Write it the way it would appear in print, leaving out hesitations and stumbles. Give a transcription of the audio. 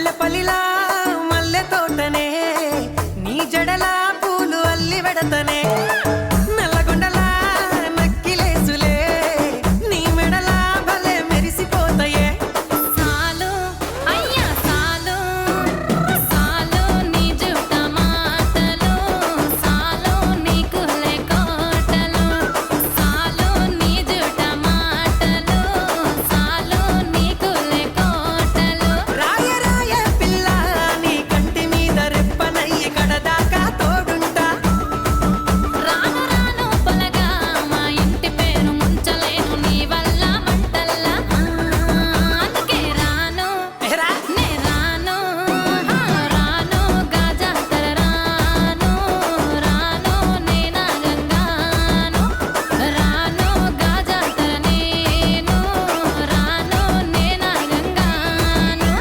మల్లెపల్లిలా మల్లె తోటనే నీ జడలా పూలు అల్లి వెడతనే నల్లగొండలా నక్కిలేసులే నీ మెడలా భలే మెరిసిపోతాయే సాలు అయ్యా సాలు సాలు నీ జుట్ట మాటలు సాలు నీకు లేకోటలు సాలు నీ జుట్ట మాటలు సాలు నీకు లేకోటలు రాయ రాయ పిల్ల నీ కంటి మీద రెప్పనయ్యి కడదాకా తోడుంటా రాను రాను పొలగా మా ఇంటి పేరు ముంచలేను నీ వల్ల మంటల్లా అందుకే రాను ఎహరా నే రాను రాను గాజాతర రాను రాను నేనా గంగాను రాను గాజాతర నేను రాను నేనా గంగాను